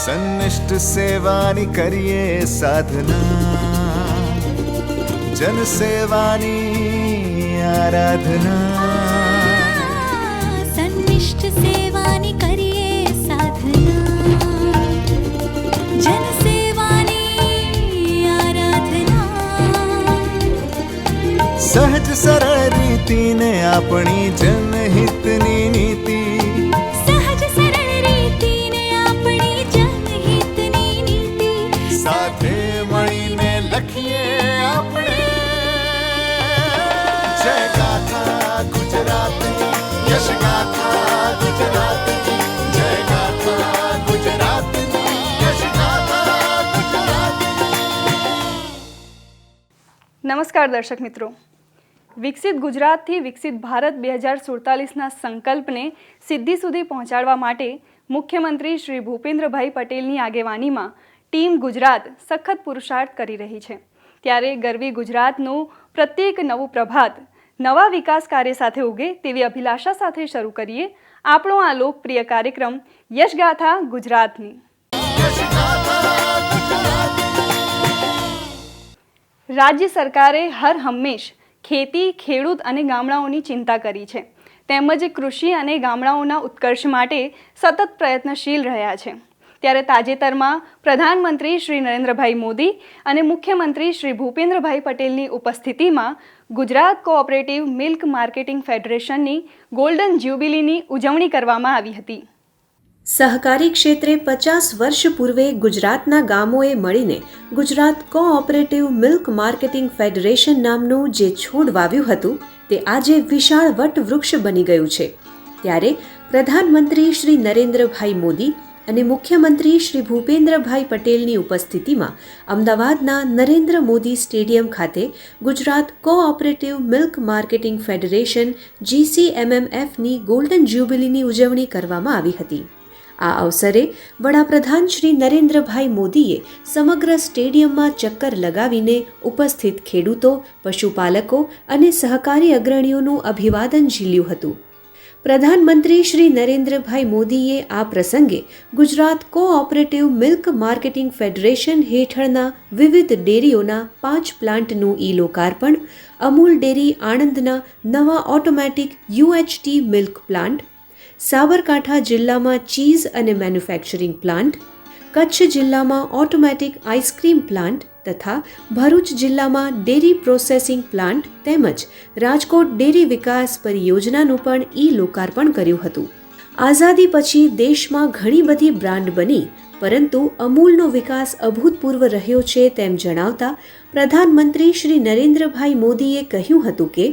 સન્નિષ્ઠ સેવાની કરીએ સાધના, જન સેવાની આરાધના. સન્નિષ્ઠ સેવાની કરીએ સાધના, જન સેવાની આરાધના. સહજ સરળ રીતિને આપણી જનહિતની નીતિ, સાથે મળીને લખીએ આપણે જય ગાથા ગુજરાતની, યશ ગાથા ગુજરાતની, જય ગાથા ગુજરાતની, યશ ગાથા ગુજરાતની. નમસ્કાર દર્શક મિત્રો, વિકસિત ગુજરાતથી વિકસિત ભારત 2047ના સંકલ્પને સિદ્ધિ સુધી પહોંચાડવા માટે મુખ્યમંત્રી શ્રી ભૂપેન્દ્રભાઈ પટેલની આગેવાનીમાં ટીમ ગુજરાત સખત પુરુષાર્થ કરી રહી છે. ત્યારે ગરવી ગુજરાતનું પ્રત્યેક નવું પ્રભાત નવા વિકાસ કાર્ય સાથે ઉગે તેવી અભિલાષા સાથે શરૂ કરીએ આપણો આ લોકપ્રિય કાર્યક્રમ યશગાથા ગુજરાતની. રાજ્ય સરકારે હર હંમેશ ખેતી, ખેડૂત અને ગામડાઓની ચિંતા કરી છે, તેમજ કૃષિ અને ગામડાઓના ઉત્કર્ષ માટે સતત પ્રયત્નશીલ રહ્યા છે. ત્યારે તાજેતરમાં પ્રધાનમંત્રી શ્રી નરેન્દ્રભાઈ મોદી અને મુખ્યમંત્રી શ્રી ભૂપેન્દ્રભાઈ પટેલની ઉપસ્થિતિમાં ગુજરાત કોઓપરેટિવ મિલ્ક માર્કેટિંગ ફેડરેશનની ગોલ્ડન જ્યુબિલીની ઉજવણી કરવામાં આવી હતી. સહકારી ક્ષેત્રે 50 વર્ષ પૂર્વે ગુજરાતના ગામોએ મળીને Gujarat cooperative milk marketing federation નામનું જે છોડ વાવ્યું હતું તે આજે વિશાળ વટવૃક્ષ બની ગયું છે. ત્યારે પ્રધાનમંત્રી શ્રી નરેન્દ્રભાઈ મોદી અને મુખ્યમંત્રી શ્રી ભૂપેન્દ્રભાઈ પટેલની ઉપસ્થિતિમાં અમદાવાદના નરેન્દ્ર મોદી સ્ટેડિયમ ખાતે Gujarat cooperative milk marketing federation GCMMFની ગોલ્ડન જ્યુબિલીની ઉજવણી કરવામાં આવી હતી. આ અવસરે વડાપ્રધાન શ્રી નરેન્દ્રભાઈ મોદીએ સમગ્ર સ્ટેડિયમમાં ચક્કર લગાવીને ઉપસ્થિત ખેડૂતો, પશુપાલકો અને સહકારી અગ્રણીઓનું અભિવાદન ઝીલ્યું હતું. પ્રધાનમંત્રી શ્રી નરેન્દ્રભાઈ મોદીએ આ પ્રસંગે Gujarat cooperative milk marketing federation હેઠળના વિવિધ ડેરીઓના 5 પ્લાન્ટનું ઈ-લોકાર્પણ, અમૂલ ડેરી આણંદના નવા automatic UHT milk plant, Sabarkantha જિલ્લામાં ચીઝ અને મેન્યુફેક્ચરિંગ પ્લાન્ટ, કચ્છ જિલ્લામાં ઓટોમેટિક આઈસ્ક્રીમ પ્લાન્ટ તથા ભરૂચ જિલ્લામાં ડેરી પ્રોસેસિંગ પ્લાન્ટ તેમજ રાજકોટ ડેરી વિકાસ પરિયોજનાનું પણ ઈ-લોકાર્પણ કર્યું હતું. આઝાદી પછી દેશમાં ઘણી બધી બ્રાન્ડ બની, પરંતુ અમૂલનો વિકાસ અભૂતપૂર્વ રહ્યો છે તેમ જણાવતા પ્રધાનમંત્રી શ્રી નરેન્દ્રભાઈ મોદીએ કહ્યું હતું કે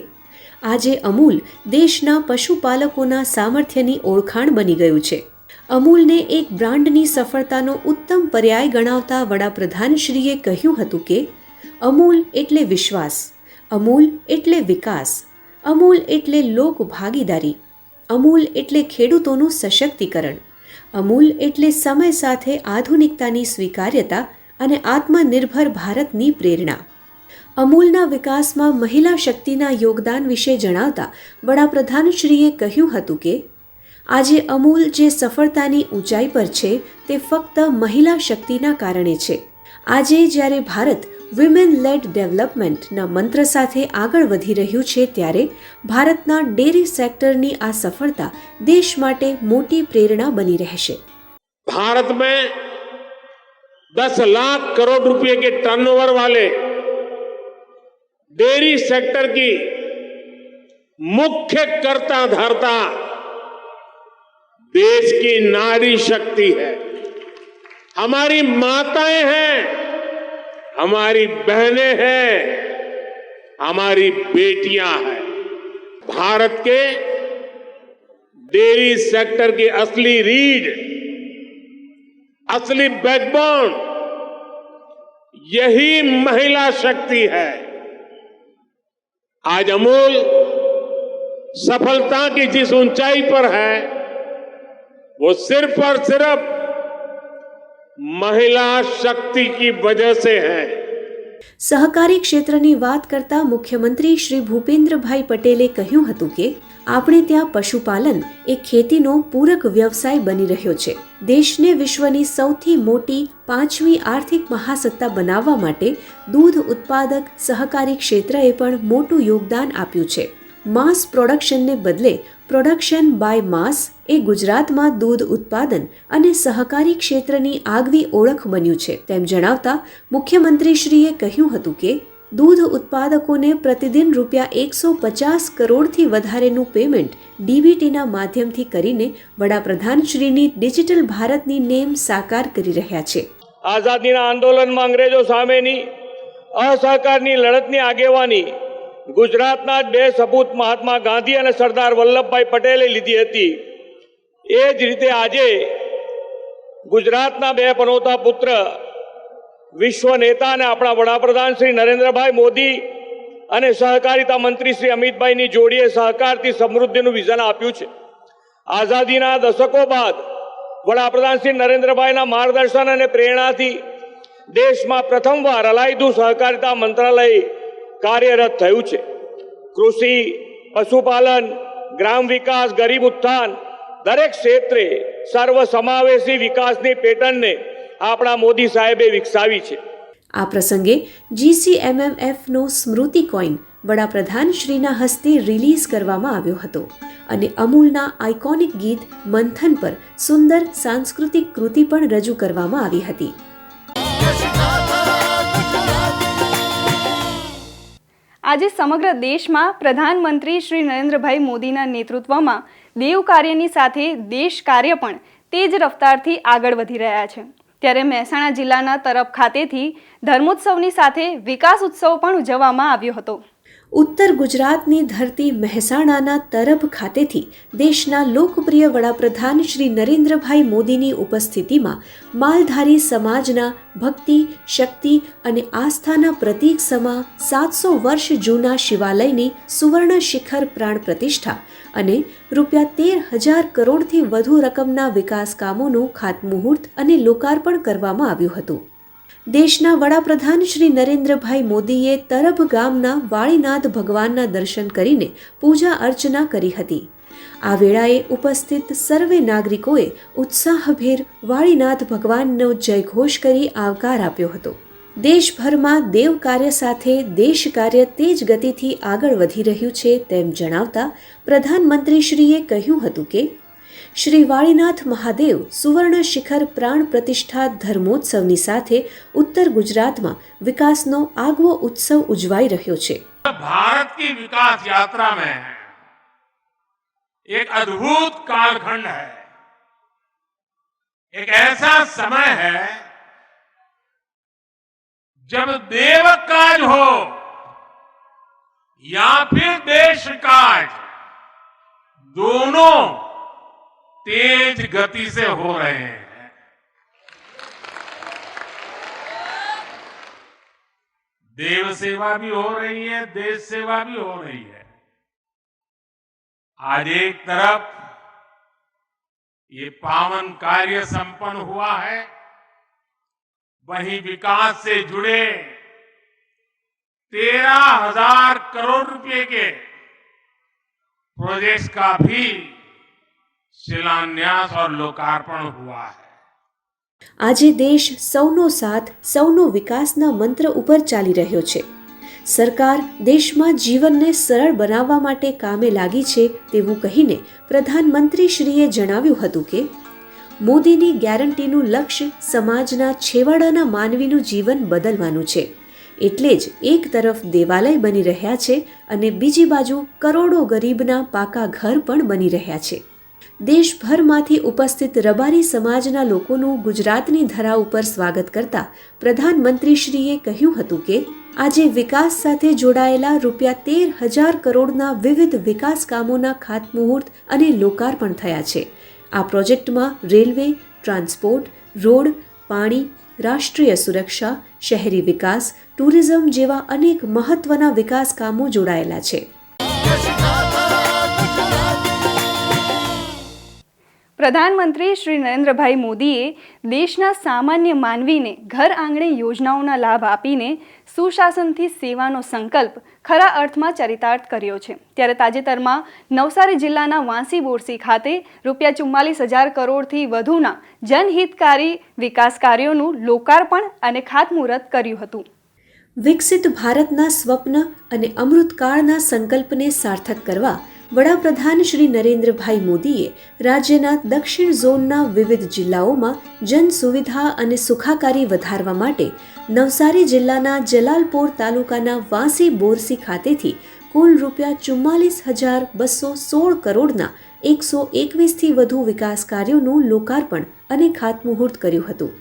આજે અમૂલ દેશના પશુપાલકોના સામર્થ્યની ઓળખાણ બની ગયું છે. અમૂલને એક બ્રાન્ડની સફળતાનો ઉત્તમ પર્યાય ગણાવતા વડાપ્રધાનશ્રીએ કહ્યું હતું કે અમૂલ એટલે વિશ્વાસ, અમૂલ એટલે વિકાસ, અમૂલ એટલે લોક ભાગીદારી, અમૂલ એટલે ખેડૂતોનું સશક્તિકરણ, અમૂલ એટલે સમય સાથે આધુનિકતાની સ્વીકાર્યતા અને આત્મનિર્ભર ભારતની પ્રેરણા. અમૂલના વિકાસમાં મહિલા શક્તિના યોગદાન વિશે જણાવતા વડાપ્રધાનશ્રીએ કહ્યું હતું કે આજે અમૂલ જે સફળતાની ઊંચાઈ પર છે તે ફક્ત મહિલા શક્તિના કારણે છે. આજે જ્યારે ભારત વિમેન લેડ ડેવલપમેન્ટના મંત્ર સાથે આગળ વધી રહ્યું છે ત્યારે ભારતના ડેરી સેક્ટરની આ સફળતા દેશ માટે મોટી પ્રેરણા બની રહેશે. भारत में 10 लाख करोड़ रुपए के टर्नओवर वाले डेयरी सेक्टर की मुख्य कर्ता धर्ता देश की नारी शक्ति है, हमारी माताएं हैं, हमारी बहनें हैं, हमारी बेटियां हैं. भारत के डेयरी सेक्टर की असली रीढ़, असली बैकबोन यही महिला शक्ति है. आज अमूल सफलता की जिस ऊंचाई पर है वो सिर्फ और सिर्फ महिला शक्ति की वजह से है. સહકારી ક્ષેત્રની વાત કરતા મુખ્યમંત્રી શ્રી ભૂપેન્દ્રભાઈ પટેલે કહ્યું હતું કે આપણે ત્યાં પશુપાલન એ ખેતીનો પૂરક વ્યવસાય બની રહ્યો છે. દેશને વિશ્વની સૌથી મોટી 5મી આર્થિક મહાસત્તા બનાવવા માટે દૂધ ઉત્પાદક સહકારી ક્ષેત્રએ પણ મોટું યોગદાન આપ્યું છે. માસ પ્રોડક્શનને બદલે પ્રોડક્શન બાય માસ એ ગુજરાતમાં દૂધ ઉત્પાદન અને સહકારી ક્ષેત્રની આગવી ઓળખ બન્યું છે તેમ જણાવતા મુખ્યમંત્રીશ્રીએ કહ્યું હતું કે દૂધ ઉત્પાદકોને પ્રતિદિન ₹150 કરોડથી વધારેનું પેમેન્ટ ડીબીટીના માધ્યમથી કરીને વડાપ્રધાનશ્રીની ડિજિટલ ભારતની નેમ સાકાર કરી રહ્યા છે. આઝાદીના આંદોલનમાં અંગ્રેજો સામેની અસહકારની લડતની આગેવાની ગુજરાતના જ 2 સપૂત મહાત્મા ગાંધી અને સરદાર વલ્લભભાઈ પટેલે લીધી હતી. એ જ રીતે આજે ગુજરાતના 2 પનોતા પુત્ર વિશ્વ નેતા અને આપણા વડાપ્રધાન શ્રી નરેન્દ્રભાઈ મોદી અને સહકારિતા મંત્રી શ્રી અમિતભાઈની જોડીએ સહકારથી સમૃદ્ધિનું વિઝન આપ્યું છે. આઝાદીના દશકો બાદ વડાપ્રધાન શ્રી નરેન્દ્રભાઈના માર્ગદર્શન અને પ્રેરણાથી દેશમાં પ્રથમવાર અલાયદું સહકારિતા મંત્રાલય કાર્યરત થયું છે. કૃષિ, પશુપાલન, ગ્રામ વિકાસ, ગરીબ ઉત્થાન દરેક ક્ષેત્રે સર્વસમાવેશી વિકાસની પેટર્નને આપણા મોદી સાહેબે વિકસાવી છે. આ પ્રસંગે GCMMFનો સ્મૃતિ કોઈન વડાપ્રધાનશ્રીના હસ્તે રિલીઝ કરવામાં આવ્યો હતો અને અમૂલના આઇકોનિક ગીત મંથન પર સુંદર સાંસ્કૃતિક કૃતિ પણ રજૂ કરવામાં આવી હતી. આજે સમગ્ર દેશમાં પ્રધાનમંત્રી શ્રી નરેન્દ્રભાઈ મોદીના નેતૃત્વમાં દેવ કાર્યની સાથે દેશ કાર્ય પણ તેજ રફતારથી આગળ વધી રહ્યા છે. ત્યારે મહેસાણા જિલ્લાના તરફ ખાતેથી ધર્મોત્સવની સાથે વિકાસ ઉત્સવ પણ ઉજવવામાં આવ્યો હતો. ઉત્તર ગુજરાતની ધરતી મહેસાણાના તરફ ખાતેથી દેશના લોકપ્રિય વડાપ્રધાન શ્રી નરેન્દ્રભાઈ મોદીની ઉપસ્થિતિમાં માલધારી સમાજના ભક્તિ, શક્તિ અને આસ્થાના પ્રતીક સમા 700 વર્ષ જૂના શિવાલયની સુવર્ણ શિખર પ્રાણ પ્રતિષ્ઠા અને ₹13,000 કરોડથી વધુ રકમના વિકાસ કામોનું ખાતમુહૂર્ત અને લોકાર્પણ કરવામાં આવ્યું હતું. દેશના વડાપ્રધાન શ્રી નરેન્દ્રભાઈ મોદીએ તરભ ગામના વાળીનાથ ભગવાનના દર્શન કરીને પૂજા અર્ચના કરી હતી. આ વેળાએ ઉપસ્થિત સર્વે નાગરિકોએ ઉત્સાહભેર વાળીનાથ ભગવાનનો જયઘોષ કરી આવકાર આપ્યો હતો. દેશભરમાં દેવ કાર્ય સાથે દેશ કાર્ય તેજ ગતિથી આગળ વધી રહ્યું છે તેમ જણાવતા પ્રધાનમંત્રીશ્રીએ કહ્યું હતું કે શ્રી વાળીનાથ મહાદેવ સુવર્ણ શિખર પ્રાણ પ્રતિષ્ઠા ધર્મોત્સવની સાથે ઉત્તર ગુજરાતમાં વિકાસનો આગવો ઉત્સવ ઉજવાઈ રહ્યો છે. भारत की विकास यात्रा में एक अद्भुत कालखंड है. एक ऐसा समय है जब देव काज हो या फिर देश काज, दोनों तेज गति से हो रहे हैं. देव सेवा भी हो रही है, देश सेवा भी हो रही है. आज एक तरफ ये पावन कार्य संपन्न हुआ है, वहीं विकास से जुड़े 13,000 करोड़ रुपए के प्रोजेक्ट्स का भी शिलान्यास और लोकार्पण हुआ है. આજે દેશ સૌનો સાથ સૌનો વિકાસના મંત્ર ઉપર ચાલી રહ્યો છે. સરકાર દેશમાં જીવનને સરળ બનાવવા માટે કામે લાગી છે તેવું કહીને પ્રધાનમંત્રીશ્રીએ જણાવ્યું હતું કે મોદીની ગેરંટીનું લક્ષ્ય સમાજના છેવાડાના માનવીનું જીવન બદલવાનું છે. એટલે જ એક તરફ દેવાલય બની રહ્યા છે અને બીજી બાજુ કરોડો ગરીબના પાકા ઘર પણ બની રહ્યા છે. દેશભરમાંથી ઉપસ્થિત રબારી સમાજના લોકોનું ગુજરાતની ધરા ઉપર સ્વાગત કરતા પ્રધાનમંત્રીશ્રીએ કહ્યું હતું કે આજે વિકાસ સાથે જોડાયેલા ₹13,000 કરોડના વિવિધ વિકાસ કામોના ખાતમુહૂર્ત અને લોકાર્પણ થયા છે. આ પ્રોજેક્ટમાં રેલવે, ટ્રાન્સપોર્ટ, રોડ, પાણી, રાષ્ટ્રીય સુરક્ષા, શહેરી વિકાસ, ટુરિઝમ જેવા અનેક મહત્વના વિકાસ કામો જોડાયેલા છે. પ્રધાનમંત્રી શ્રી નરેન્દ્રભાઈ મોદીએ દેશના સામાન્ય માનવીને ઘર આંગણે યોજનાઓના લાભ આપીને સુશાસનથી સેવાનો સંકલ્પ ખરા અર્થમાં ચરિતાર્થ કર્યો છે. ત્યારે તાજેતરમાં નવસારી જિલ્લાના વાંસી બોરસી ખાતે ₹44,000 કરોડથી વધુના જનહિતકારી વિકાસ કાર્યોનું લોકાર્પણ અને ખાતમુહૂર્ત કર્યું હતું. વિકસિત ભારતના સ્વપ્ન અને અમૃતકાળના સંકલ્પને સાર્થક કરવા વડાપ્રધાન શ્રી નરેન્દ્રભાઈ મોદીએ રાજ્યના દક્ષિણ ઝોનના વિવિધ જિલ્લાઓમાં જન સુવિધા અને સુખાકારી વધારવા માટે નવસારી જિલ્લાના જલાલપોર તાલુકાના વાંસી બોરસી ખાતેથી કુલ ₹44,216 કરોડના 121થી વધુ વિકાસ કાર્યોનું લોકાર્પણ અને ખાતમુહૂર્ત કર્યું હતું.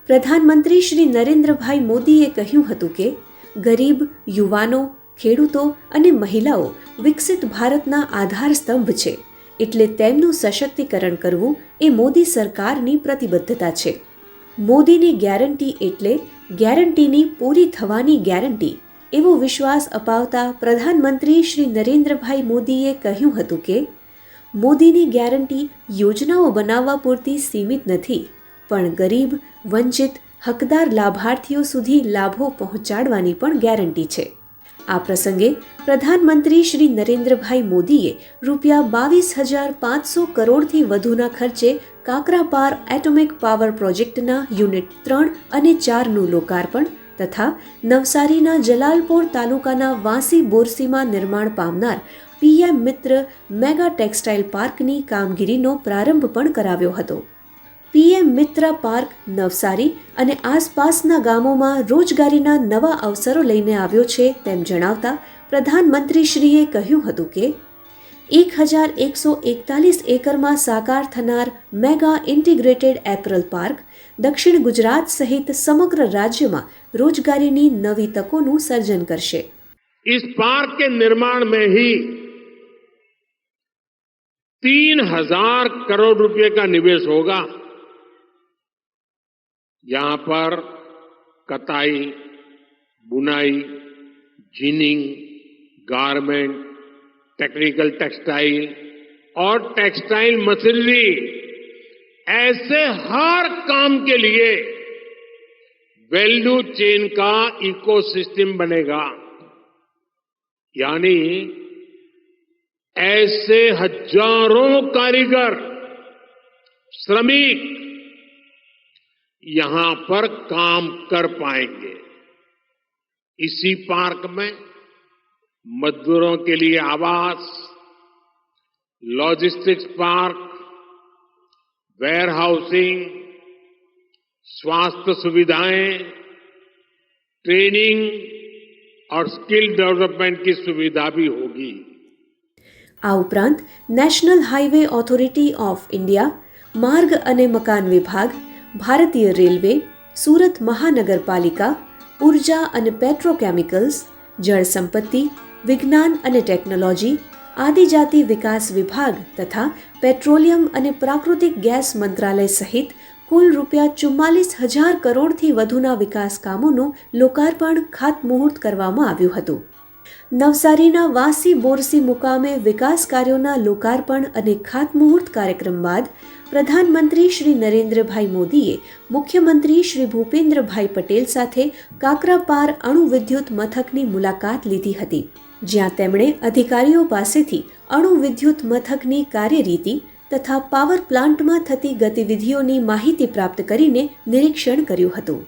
પ્રધાનમંત્રી શ્રી નરેન્દ્રભાઈ મોદીએ કહ્યું હતું કે ગરીબ, યુવાનો, ખેડૂતો અને મહિલાઓ વિકસિત ભારતના આધાર સ્તંભ છે, એટલે તેમનું સશક્તિકરણ કરવું એ મોદી સરકારની પ્રતિબદ્ધતા છે. મોદીની ગેરંટી એટલે ગેરંટીની પૂરી થવાની ગેરંટી એવો વિશ્વાસ અપાવતા પ્રધાનમંત્રી શ્રી નરેન્દ્રભાઈ મોદીએ કહ્યું હતું કે મોદીની ગેરંટી યોજનાઓ બનાવવા પૂરતી સીમિત નથી, પણ ગરીબ, વંચિત, હકદાર લાભાર્થીઓ સુધી લાભો પહોંચાડવાની પણ ગેરંટી છે. આ પ્રસંગે પ્રધાનમંત્રી શ્રી નરેન્દ્રભાઈ મોદીએ ₹22,500 કરોડથી વધુના ખર્ચે કાકરાપાર એટોમિક પાવર પ્રોજેક્ટના યુનિટ 3 અને 4નું લોકાર્પણ તથા નવસારીના જલાલપોર તાલુકાના વાંસી બોરસીમાં નિર્માણ પામનાર PM મિત્ર મેગા ટેક્સટાઇલ પાર્કની કામગીરીનો પ્રારંભ પણ કરાવ્યો હતો. PM મિત્ર પાર્ક નવસારી અને આસપાસના ગામોમાં રોજગારીના નવા અવસરો લઈને આવ્યો છે તેમ જણાવતા પ્રધાનમંત્રીશ્રીએ કહ્યું હતું કે 1,141 એકરમાં સાકાર થનાર મેગા ઇન્ટિગ્રેટેડ એપરલ પાર્ક દક્ષિણ ગુજરાત સહિત સમગ્ર રાજ્યમાં રોજગારીની નવી તકોનું સર્જન કરશે. इस पार्क के निर्माण में ही 3,000 करोड़ रुपए का निवेश होगा. यहां पर कताई, बुनाई, जिनिंग, गारमेंट, टेक्निकल टेक्सटाइल और टेक्सटाइल मशीनरी ऐसे हर काम के लिए वैल्यू चेन का इकोसिस्टम बनेगा. यानी ऐसे हजारों कारीगर, श्रमिक यहां पर काम कर पाएंगे. इसी पार्क में मजदूरों के लिए आवास, लॉजिस्टिक्स पार्क, वेयर हाउसिंग, स्वास्थ्य सुविधाएं, ट्रेनिंग और स्किल डेवलपमेंट की सुविधा भी होगी. આ ઉપરાંત national highway authority of India, માર્ગ અને મકાન વિભાગ, ભારતીય રેલવે, સુરત મહાનગરપાલિકા, ઉર્જા અને પેટ્રોકેમિકલ્સ, જળ સંપત્તિ, વિજ્ઞાન અને ટેકનોલોજી, આદિજાતિ વિકાસ વિભાગ તથા પેટ્રોલિયમ અને પ્રાકૃતિક ગેસ મંત્રાલય સહિત કુલ ₹44,000 કરોડથી વધુના વિકાસ કામોનું લોકાર્પણ ખાતમુહૂર્ત કરવામાં આવ્યું હતું. નવસારીના વાંસી બોરસી મુકામે વિકાસ કાર્યોના લોકાર્પણ અને ખાતમુહૂર્ત કાર્યક્રમ બાદ પ્રધાનમંત્રી શ્રી નરેન્દ્રભાઈ મોદીએ મુખ્યમંત્રી શ્રી ભૂપેન્દ્રભાઈ પટેલ સાથે કાકરાપાર અણુ વિદ્યુત મથકની મુલાકાત લીધી હતી, જ્યાં તેમણે અધિકારીઓ પાસેથી અણુ વિદ્યુત મથકની કાર્યરીતિ તથા પાવર પ્લાન્ટમાં થતી ગતિવિધિઓની માહિતી પ્રાપ્ત કરીને નિરીક્ષણ કર્યું હતું.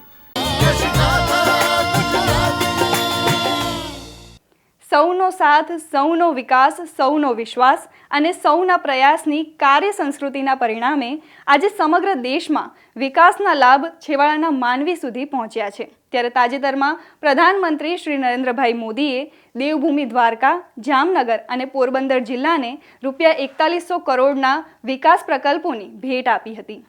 સૌનો સાથ, સૌનો વિકાસ, સૌનો વિશ્વાસ અને સૌના પ્રયાસની કાર્ય સંસ્કૃતિના પરિણામે આજે સમગ્ર દેશમાં વિકાસના લાભ છેવાડાના માનવી સુધી પહોંચ્યા છે. ત્યારે તાજેતરમાં પ્રધાનમંત્રી શ્રી નરેન્દ્રભાઈ મોદીએ દેવભૂમિ દ્વારકા, જામનગર અને પોરબંદર જિલ્લાને ₹4100 કરોડના વિકાસ પ્રકલ્પોની ભેટ આપી હતી.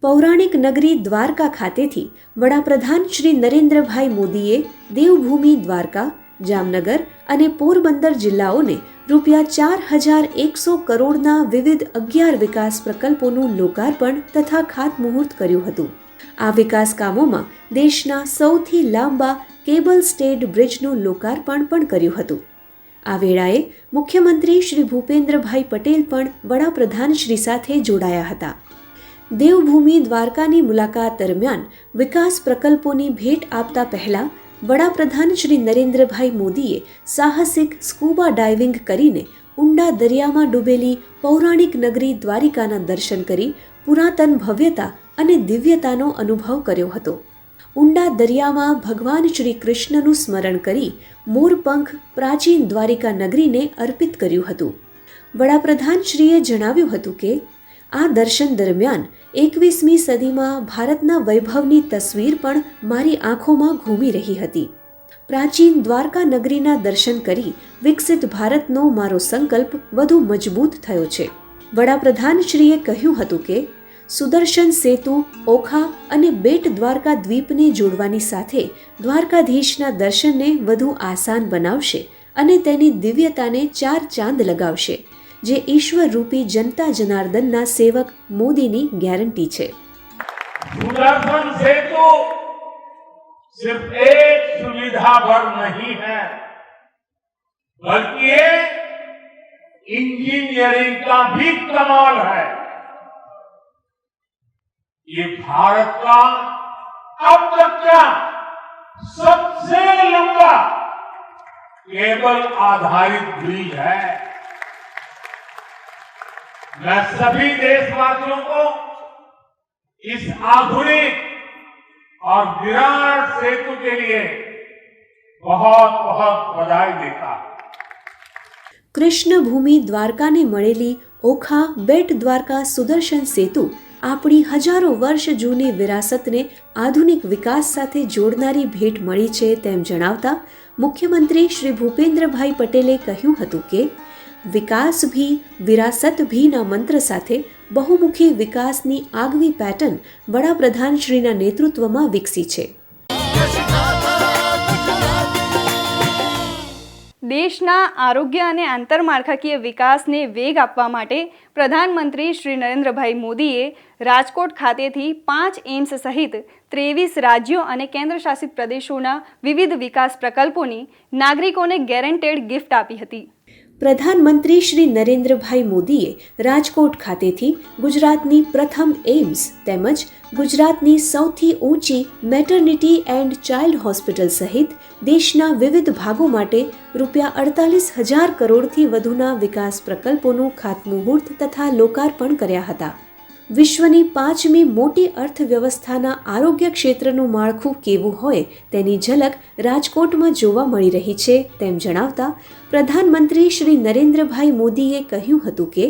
પૌરાણિક નગરી દ્વારકા ખાતેથી વડાપ્રધાન શ્રી નરેન્દ્રભાઈ મોદીએ દેવભૂમિ દ્વારકા, જામનગર અને પોરબંદર જિલ્લાઓને ₹4,100 કરોડના વિવિધ 11 વિકાસ પ્રકલ્પોનું લોકાર્પણ તથા ખાતમુહૂર્ત કર્યું હતું. આ વિકાસ કામોમાં દેશના સૌથી લાંબા કેબલ સ્ટેડ બ્રિજનું લોકાર્પણ પણ કર્યું હતું. આ વેળાએ મુખ્યમંત્રી શ્રી ભૂપેન્દ્રભાઈ પટેલ પણ વડાપ્રધાન શ્રી સાથે જોડાયા હતા. દેવભૂમિ દ્વારકાની મુલાકાત દરમિયાન વિકાસ પ્રકલ્પોની ભેટ આપતા પહેલા વડાપ્રધાન શ્રી નરેન્દ્રભાઈ મોદીએ સાહસિક સ્કૂબા ડાઇવિંગ કરીને ઊંડા દરિયામાં ડૂબેલી પૌરાણિક નગરી દ્વારિકાના દર્શન કરી પુરાતન ભવ્યતા અને દિવ્યતાનો અનુભવ કર્યો હતો. ઊંડા દરિયામાં ભગવાન શ્રી કૃષ્ણનું સ્મરણ કરી મોરપંખ પ્રાચીન દ્વારિકા નગરીને અર્પિત કર્યું હતું. વડાપ્રધાન શ્રીએ જણાવ્યું હતું કે આ દર્શન દરમિયાન 21મી સદીમાં ભારતના વૈભવની તસવીર પણ મારી આંખોમાં ઘૂમી રહી હતી. પ્રાચીન દ્વારકા નગરીના દર્શન કરી વિકસિત ભારતનો મારો સંકલ્પ વધુ મજબૂત થયો છે. વડાપ્રધાન શ્રીએ કહ્યું હતું કે સુદર્શન સેતુ ઓખા અને બેટ દ્વારકા દ્વીપને જોડવાની સાથે દ્વારકાધીશના દર્શનને વધુ આસાન બનાવશે અને તેની દિવ્યતાને 4 ચાંદ લગાવશે, જે ઈશ્વર રૂપી જનતા જનાર્દનના સેવક મોદીની ગેરંટી છે. सुदर्शन सेतु सिर्फ एक सुविधा भर नहीं है, बल्कि ये इंजीनियरिंग का भी कमाल है. ये भारत का अब तक का सबसे लंबा केबल आधारित ब्रिज है. मैं सभी देशवासियों को इस आधुनिक और विराट सेतु के लिए बहुत बहुत बधाई देता हूं. કૃષ્ણ ભૂમિ દ્વારકાને મળેલી ઓખા બેટ દ્વારકા સુદર્શન સેતુ આપણી હજારો વર્ષ જૂની વિરાસતને આધુનિક વિકાસ સાથે જોડનારી ભેટ મળી છે તેમ જણાવતા મુખ્યમંત્રી શ્રી ભૂપેન્દ્રભાઈ પટેલે કહ્યું હતું કે વિકાસ ભી વિરાસત ભીના મંત્ર સાથે બહુમુખી વિકાસની આગવી પેટર્ન વડાપ્રધાન શ્રીના નેતૃત્વમાં વિકસી છે. દેશના આરોગ્ય અને આંતરમાળખાકીય વિકાસને વેગ આપવા માટે પ્રધાનમંત્રી શ્રી નરેન્દ્રભાઈ મોદીએ રાજકોટ ખાતેથી 5 એમ્સ સહિત 23 રાજ્યો અને કેન્દ્રશાસિત પ્રદેશોના વિવિધ વિકાસ પ્રકલ્પોની નાગરિકોને ગેરંટેડ ગિફ્ટ આપી હતી. પ્રધાનમંત્રી શ્રી નરેન્દ્રભાઈ મોદીએ રાજકોટ ખાતેથી ગુજરાતની પ્રથમ એમ્સ તેમજ ગુજરાતની સૌથી ઊંચી મેટર્નિટી એન્ડ ચાઇલ્ડ હોસ્પિટલ સહિત દેશના વિવિધ ભાગો માટે ₹48,000 કરોડથી વધુના વિકાસ પ્રકલ્પોનું ખાતમુહૂર્ત તથા લોકાર્પણ કર્યા હતા. વિશ્વની 5મી મોટી અર્થવ્યવસ્થાના આરોગ્ય ક્ષેત્રનું માળખું કેવું હોય તેની ઝલક રાજકોટમાં જોવા મળી રહી છે તેમ જણાવતા પ્રધાનમંત્રી શ્રી નરેન્દ્રભાઈ મોદીએ કહ્યું હતું કે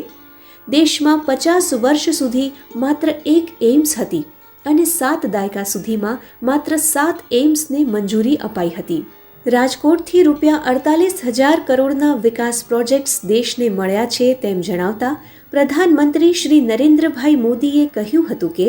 દેશમાં 50 વર્ષ સુધી માત્ર એક એમ્સ હતી અને 7 દાયકા સુધીમાં માત્ર 7 એમ્સને મંજૂરી અપાઈ હતી. રાજકોટથી ₹48,000 કરોડના વિકાસ પ્રોજેક્ટ્સ દેશને મળ્યા છે તેમ જણાવતા પ્રધાનમંત્રી શ્રી નરેન્દ્રભાઈ મોદીએ કહ્યું હતું કે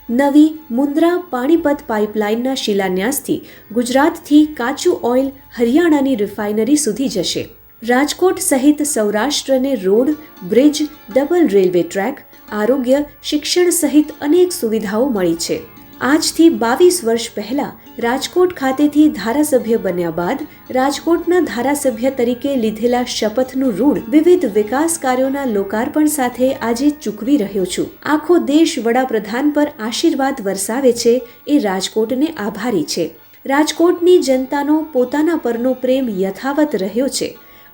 નવી મુન્દ્રા પાણીપત પાઇપલાઇનના શિલાન્યાસથી ગુજરાતથી કાચું ઓઇલ હરિયાણાની રિફાઇનરી સુધી જશે. રાજકોટ સહિત સૌરાષ્ટ્રને road, bridge, double railway track, આરોગ્ય, શિક્ષણ સહિત અનેક સુવિધાઓ મળી છે. આજથી 22 વર્ષ પહેલા રાજકોટ ખાતેથી ધારાસભ્ય બન્યા બાદ રાજકોટના ધારાસભ્ય તરીકે લીધેલા શપથનું ઋણ વિવિધ વિકાસ કાર્યોના લોકાર્પણ સાથે આજે ચૂકવી રહ્યો છું. આખો દેશ વડાપ્રધાન પર આશીર્વાદ વરસાવે છે એ રાજકોટને આભારી છે. રાજકોટની જનતાનો પોતાના પરનો પ્રેમ યથાવત રહ્યો છે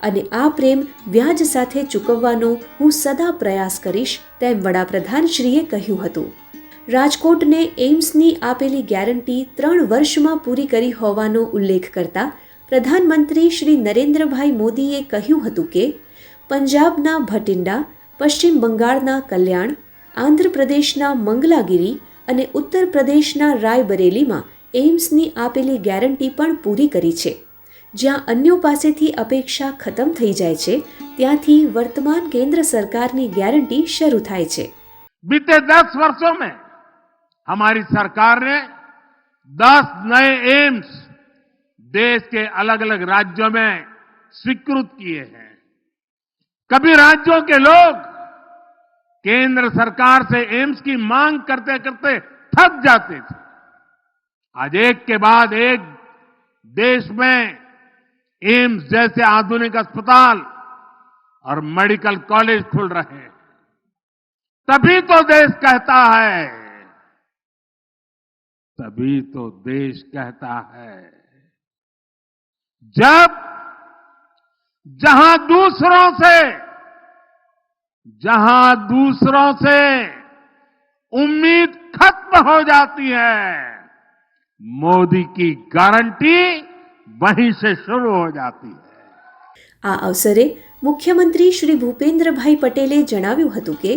અને આ પ્રેમ વ્યાજ સાથે ચૂકવવાનો હું સદા પ્રયાસ કરીશ તેમ વડાપ્રધાનશ્રીએ કહ્યું હતું. રાજકોટને એમ્સની આપેલી ગેરંટી 3 વર્ષમાં પૂરી કરી હોવાનો ઉલ્લેખ કરતા પ્રધાનમંત્રી શ્રી નરેન્દ્રભાઈ મોદીએ કહ્યું હતું કે પંજાબના ભટિંડા, પશ્ચિમ બંગાળના કલ્યાણ, આંધ્રપ્રદેશના મંગલાગિરી અને ઉત્તર પ્રદેશના રાયબરેલીમાં એમ્સની આપેલી ગેરંટી પણ પૂરી કરી છે. જ્યાં અન્યો પાસેથી અપેક્ષા ખતમ થઈ જાય છે ત્યાંથી વર્તમાન કેન્દ્ર સરકારની ગેરંટી શરૂ થાય છે. बीते 10 वर्षों में हमारी सरकार ने 10 नए एम्स देश के अलग अलग राज्यों में स्वीकृत किए हैं. कभी राज्यों के लोग केंद्र सरकार से एम्स की मांग करते करते थक जाते थे. आज एक के बाद एक देश में एम्स जैसे आधुनिक अस्पताल और मेडिकल कॉलेज खुल रहे हैं, तभी तो देश कहता है, तभी तो देश कहता है, जब जहां दूसरों से उम्मीद खत्म हो जाती है, मोदी की गारंटी वहीं से शुरू हो जाती है. આ અવસરે મુખ્યમંત્રી શ્રી ભૂપેન્દ્રભાઈ પટેલે જણાવ્યું હતું કે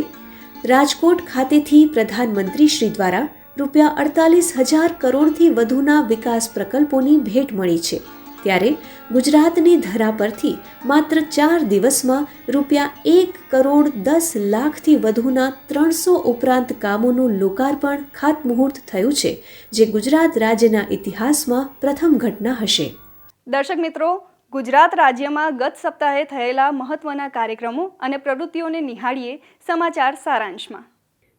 રાજકોટ ખાતેથી પ્રધાનમંત્રી શ્રી દ્વારા રૂપિયા 48,000 કરોડથી વધુના વિકાસ પ્રકલ્પોની ભેટ મળી છે, ત્યારે ગુજરાતની ધરા પરથી માત્ર 4 દિવસમાં રૂપિયા 1,10,00,000થી વધુના 300 ઉપરાંત કામોનું લોકાર્પણ ખાતમુહૂર્ત થયું છે, જે ગુજરાત રાજ્યના ઇતિહાસમાં પ્રથમ ઘટના હશે. દર્શક મિત્રો, ગુજરાત રાજ્યમાં ગત સપ્તાહે થયેલા મહત્વના કાર્યક્રમો અને પ્રવૃત્તિઓને નિહાળીએ સમાચાર સારાંશમાં.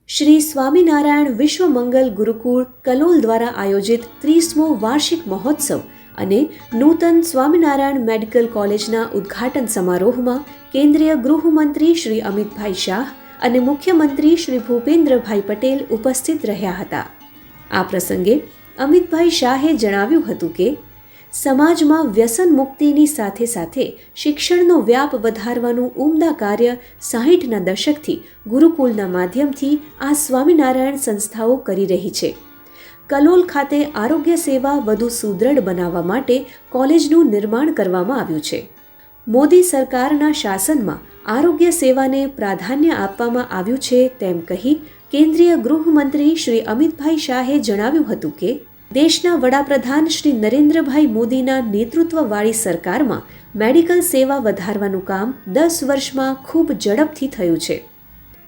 શ્રી સ્વામિનારાયણ વિશ્વ મંગલ ગુરુકુળ કલોલ દ્વારા આયોજિત 30મો વાર્ષિક મહોત્સવ અને નૂતન સ્વામિનારાયણ મેડિકલ કોલેજના ઉદ્ઘાટન સમારોહમાં કેન્દ્રીય ગૃહમંત્રી શ્રી અમિતભાઈ શાહ અને મુખ્યમંત્રી શ્રી ભૂપેન્દ્રભાઈ પટેલ ઉપસ્થિત રહ્યા હતા. આ પ્રસંગે અમિતભાઈ શાહે જણાવ્યું હતું કે સમાજમાં વ્યસન મુક્તિની સાથે સાથે શિક્ષણનો વ્યાપ વધારવાનું ઉમદા કાર્ય 60ના દશકથી ગુરુકુલના માધ્યમથી આ સ્વામિનારાયણ સંસ્થાઓ કરી રહી છે. કલોલ ખાતે આરોગ્ય સેવા વધુ સુદૃઢ બનાવવા માટે કોલેજનું નિર્માણ કરવામાં આવ્યું છે. મોદી સરકારના શાસનમાં આરોગ્ય સેવાને પ્રાધાન્ય આપવામાં આવ્યું છે તેમ કહી કેન્દ્રીય ગૃહમંત્રી શ્રી અમિતભાઈ શાહે જણાવ્યું હતું કે દેશના વડાપ્રધાન શ્રી નરેન્દ્રભાઈ મોદીના નેતૃત્વવાળી સરકારમાં મેડિકલ સેવા વધારવાનું કામ 10 વર્ષમાં ખૂબ ઝડપથી થયું છે.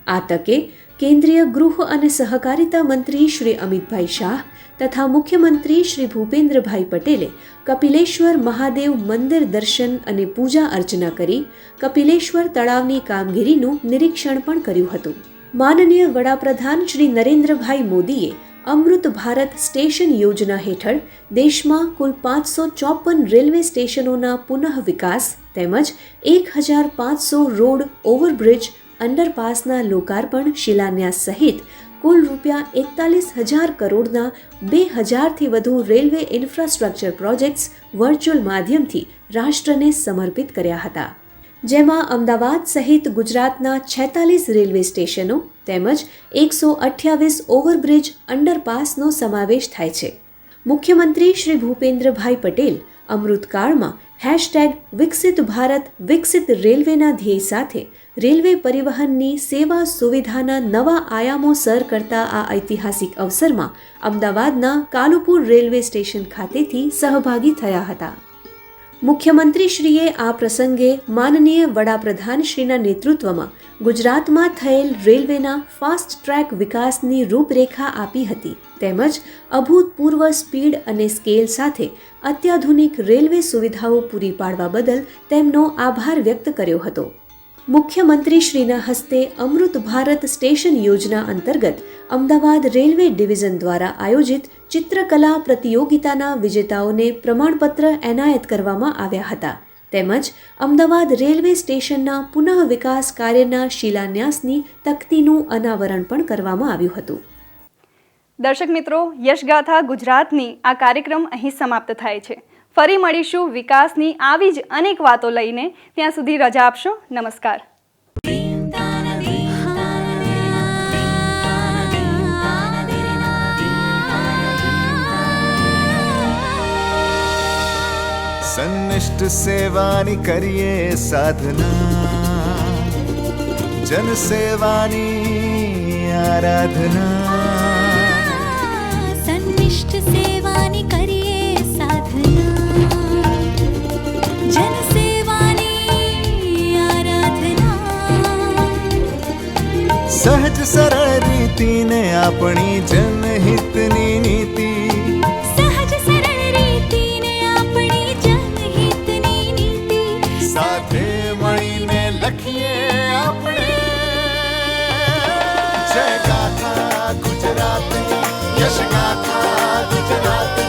આ તકે કેન્દ્રીય ગૃહ અને સહકારિતા મંત્રી શ્રી અમિતભાઈ શાહ તથા મુખ્યમંત્રી શ્રી ભૂપેન્દ્રભાઈ પટેલે કપિલેશ્વર મહાદેવ મંદિર દર્શન અને પૂજા અર્ચના કરી કપિલેશ્વર તળાવની કામગીરીનું નિરીક્ષણ પણ કર્યું હતું. માનનીય વડાપ્રધાન શ્રી નરેન્દ્રભાઈ મોદીએ અમૃત ભારત સ્ટેશન યોજના હેઠળ દેશમાં કુલ 554 રેલવે સ્ટેશનોના પુનઃ વિકાસ તેમજ 1,500 રોડ ઓવરબ્રિજ અંડરપાસના લોકાર્પણ શિલાન્યાસ સહિત કુલ રૂપિયા 41,000 કરોડના 2,000થી વધુ રેલવે ઇન્ફ્રાસ્ટ્રક્ચર પ્રોજેક્ટ્સ વર્ચ્યુઅલ માધ્યમથી રાષ્ટ્રને સમર્પિત કર્યા હતા, જેમાં અમદાવાદ સહિત ગુજરાતના 46 રેલવે સ્ટેશનો તેમજ 128 ઓવરબ્રિજ અંડરપાસનો સમાવેશ થાય છે. મુખ્યમંત્રી શ્રી ભૂપેન્દ્રભાઈ પટેલ અમૃતકાળમાં #વિકસિત ભારત વિકસિત રેલવેના ધ્યેય સાથે રેલવે પરિવહનની સેવા સુવિધાના નવા આયામો સર કરતા આ ઐતિહાસિક અવસરમાં અમદાવાદના કાલુપુર રેલવે સ્ટેશન ખાતેથી સહભાગી થયા હતા. મુખ્યમંત્રીશ્રીએ આ પ્રસંગે માનનીય વડાપ્રધાનશ્રીના નેતૃત્વમાં ગુજરાતમાં થયેલ રેલવેના ફાસ્ટ ટ્રેક વિકાસની રૂપરેખા આપી હતી, તેમજ અભૂતપૂર્વ સ્પીડ અને સ્કેલ સાથે અત્યાધુનિક રેલવે સુવિધાઓ પૂરી પાડવા બદલ તેમનો આભાર વ્યક્ત કર્યો હતો. મુખ્યમંત્રીશ્રીના હસ્તે અમૃત ભારત સ્ટેશન યોજના અંતર્ગત અમદાવાદ રેલવે ડિવિઝન દ્વારા આયોજિત ચિત્રકલા પ્રતિયોગિતાના વિજેતાઓને પ્રમાણપત્ર એનાયત કરવામાં આવ્યા હતા, તેમજ અમદાવાદ રેલવે સ્ટેશનના પુનઃ વિકાસ કાર્યના શિલાન્યાસની તકતીનું અનાવરણ પણ કરવામાં આવ્યું હતું. દર્શક મિત્રો, યશગાથા ગુજરાતની આ કાર્યક્રમ અહીં સમાપ્ત થાય છે. ફરી મળીશું વિકાસની આવી જ અનેક વાતો લઈને. ત્યાં સુધી રજા આપશો. નમસ્કાર. સન્નિષ્ઠ સેવાની કરીએ સાધના, જન સેવાની આરાધના. સન્નિષ્ઠ સેવાની કરીએ સાધના, જન સેવાની આરાધના. સહજ સરળ રીતિને આપણી જનહિતની નીતિ, સહજ સરળ રીતિને આપણી જનહિતની નીતિ. સાથે મળીને લખીએ આપણે જય ગાથા ગુજરાતની, યશ ગાથા ગુજરાતની.